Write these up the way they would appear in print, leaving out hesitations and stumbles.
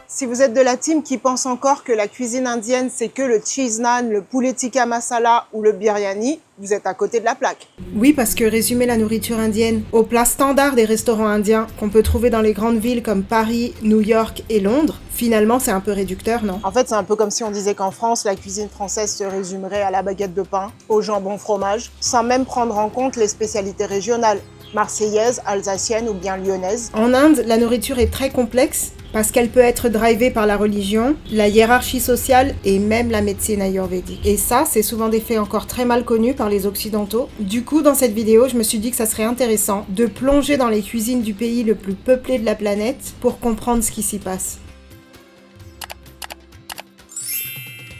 Si vous êtes de la team qui pense encore que la cuisine indienne, c'est que le cheese naan, le poulet tikka masala ou le biryani, vous êtes à côté de la plaque. Oui, parce que résumer la nourriture indienne aux plats standards des restaurants indiens qu'on peut trouver dans les grandes villes comme Paris, New York et Londres, finalement c'est un peu réducteur, non? En fait, c'est un peu comme si on disait qu'en France, la cuisine française se résumerait à la baguette de pain, au jambon fromage, sans même prendre en compte les spécialités régionales, marseillaises, alsaciennes ou bien lyonnaises. En Inde, la nourriture est très complexe parce qu'elle peut être drivée par la religion, la hiérarchie sociale et même la médecine ayurvédique. Et ça, c'est souvent des faits encore très mal connus par les occidentaux. Du coup, dans cette vidéo, je me suis dit que ça serait intéressant de plonger dans les cuisines du pays le plus peuplé de la planète pour comprendre ce qui s'y passe.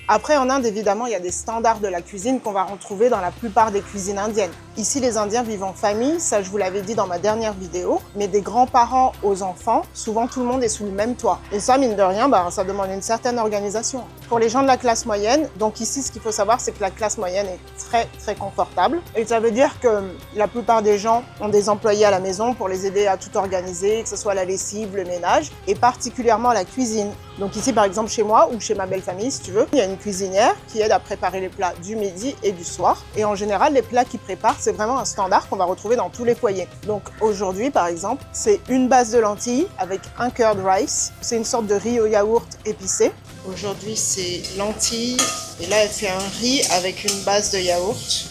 Après, en Inde, évidemment, il y a des standards de la cuisine qu'on va retrouver dans la plupart des cuisines indiennes. Ici, les Indiens vivent en famille, ça je vous l'avais dit dans ma dernière vidéo, mais des grands-parents aux enfants, souvent tout le monde est sous le même toit. Et ça, mine de rien, ça demande une certaine organisation. Pour les gens de la classe moyenne, donc ici, ce qu'il faut savoir, c'est que la classe moyenne est très, très confortable. Et ça veut dire que la plupart des gens ont des employés à la maison pour les aider à tout organiser, que ce soit la lessive, le ménage, et particulièrement la cuisine. Donc ici, par exemple, chez moi ou chez ma belle famille, si tu veux, il y a une cuisinière qui aide à préparer les plats du midi et du soir. Et en général, les plats qu'ils préparent, c'est vraiment un standard qu'on va retrouver dans tous les foyers. Donc aujourd'hui, par exemple, c'est une base de lentilles avec un curd rice. C'est une sorte de riz au yaourt épicé. Aujourd'hui, c'est lentilles. Et là, elle fait un riz avec une base de yaourt.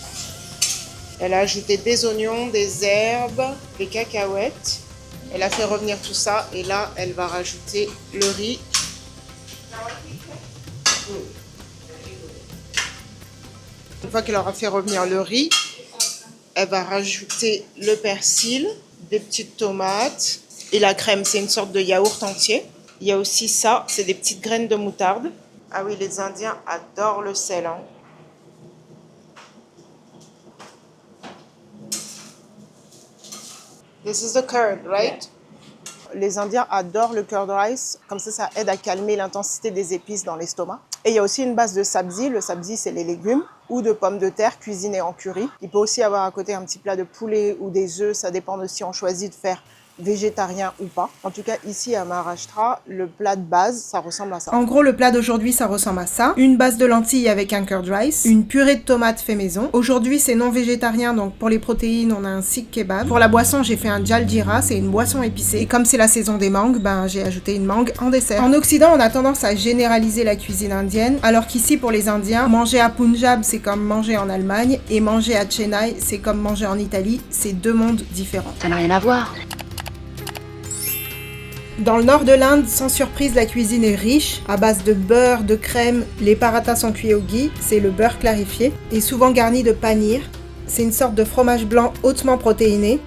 Elle a ajouté des oignons, des herbes, des cacahuètes. Elle a fait revenir tout ça. Et là, elle va rajouter le riz. Une fois qu'elle aura fait revenir le riz, elle va rajouter le persil, des petites tomates et la crème. C'est une sorte de yaourt entier. Il y a aussi ça, c'est des petites graines de moutarde. Ah oui, les Indiens adorent le sel, hein. This is the curd, right? Les Indiens adorent le curd rice, comme ça aide à calmer l'intensité des épices dans l'estomac. Et il y a aussi une base de sabzi, le sabzi c'est les légumes, ou de pommes de terre cuisinées en curry. Il peut aussi avoir à côté un petit plat de poulet ou des œufs, ça dépend de si on choisit de faire végétarien ou pas. En tout cas, ici à Maharashtra, le plat de base, ça ressemble à ça. En gros, le plat d'aujourd'hui, ça ressemble à ça. Une base de lentilles avec un curd rice, une purée de tomates fait maison. Aujourd'hui, c'est non végétarien, donc pour les protéines, on a un sikh kebab. Pour la boisson, j'ai fait un jaljeera, c'est une boisson épicée. Et comme c'est la saison des mangues, j'ai ajouté une mangue en dessert. En Occident, on a tendance à généraliser la cuisine indienne, alors qu'ici, pour les Indiens, manger à Punjab, c'est comme manger en Allemagne, et manger à Chennai, c'est comme manger en Italie. C'est deux mondes différents. Ça n'a rien à voir. Dans le nord de l'Inde, sans surprise, la cuisine est riche, à base de beurre, de crème. Les parathas sont cuits au ghee, c'est le beurre clarifié, et souvent garni de panir. C'est une sorte de fromage blanc hautement protéiné.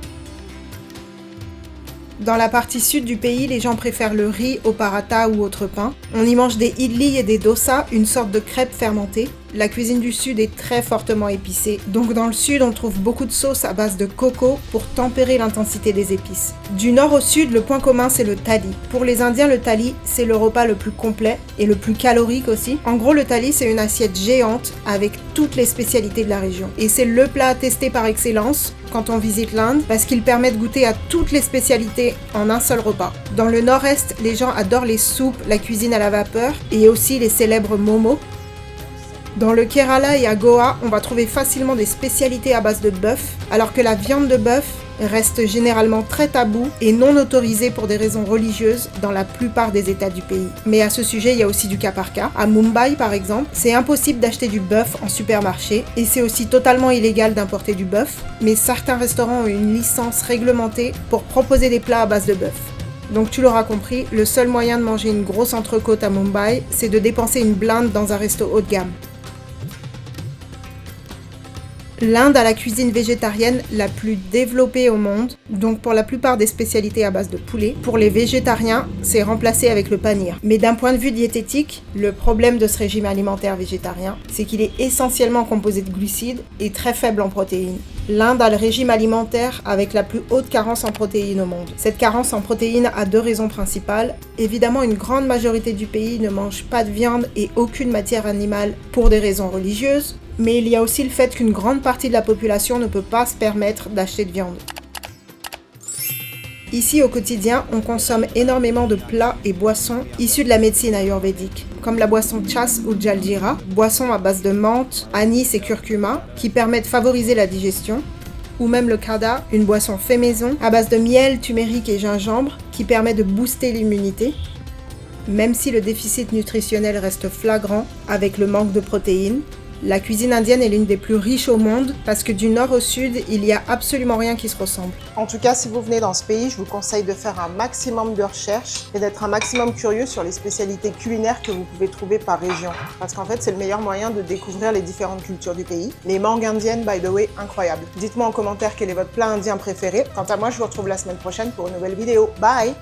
Dans la partie sud du pays, les gens préfèrent le riz au paratha ou autre pain. On y mange des idlis et des dosas, une sorte de crêpe fermentée. La cuisine du sud est très fortement épicée. Donc dans le sud, on trouve beaucoup de sauces à base de coco pour tempérer l'intensité des épices. Du nord au sud, le point commun, c'est le thali. Pour les Indiens, le thali, c'est le repas le plus complet et le plus calorique aussi. En gros, le thali, c'est une assiette géante avec toutes les spécialités de la région. Et c'est le plat à tester par excellence quand on visite l'Inde parce qu'il permet de goûter à toutes les spécialités en un seul repas. Dans le nord-est, les gens adorent les soupes, la cuisine à la vapeur et aussi les célèbres momos. Dans le Kerala et à Goa, on va trouver facilement des spécialités à base de bœuf, alors que la viande de bœuf reste généralement très taboue et non autorisée pour des raisons religieuses dans la plupart des États du pays. Mais à ce sujet, il y a aussi du cas par cas. À Mumbai, par exemple, c'est impossible d'acheter du bœuf en supermarché et c'est aussi totalement illégal d'importer du bœuf, mais certains restaurants ont une licence réglementée pour proposer des plats à base de bœuf. Donc tu l'auras compris, le seul moyen de manger une grosse entrecôte à Mumbai, c'est de dépenser une blinde dans un resto haut de gamme. L'Inde a la cuisine végétarienne la plus développée au monde, donc pour la plupart des spécialités à base de poulet. Pour les végétariens, c'est remplacé avec le panir. Mais d'un point de vue diététique, le problème de ce régime alimentaire végétarien, c'est qu'il est essentiellement composé de glucides et très faible en protéines. L'Inde a le régime alimentaire avec la plus haute carence en protéines au monde. Cette carence en protéines a 2 raisons principales. Évidemment, une grande majorité du pays ne mange pas de viande et aucune matière animale pour des raisons religieuses, mais il y a aussi le fait qu'une grande partie de la population ne peut pas se permettre d'acheter de viande. Ici, au quotidien, on consomme énormément de plats et boissons issus de la médecine ayurvédique, comme la boisson chas ou jaljeera, boisson à base de menthe, anis et curcuma, qui permet de favoriser la digestion, ou même le kada, une boisson fait maison, à base de miel, turmeric et gingembre, qui permet de booster l'immunité, même si le déficit nutritionnel reste flagrant avec le manque de protéines. La cuisine indienne est l'une des plus riches au monde parce que du nord au sud, il n'y a absolument rien qui se ressemble. En tout cas, si vous venez dans ce pays, je vous conseille de faire un maximum de recherches et d'être un maximum curieux sur les spécialités culinaires que vous pouvez trouver par région. Parce qu'en fait, c'est le meilleur moyen de découvrir les différentes cultures du pays. Les mangues indiennes, by the way, incroyables. Dites-moi en commentaire quel est votre plat indien préféré. Quant à moi, je vous retrouve la semaine prochaine pour une nouvelle vidéo. Bye!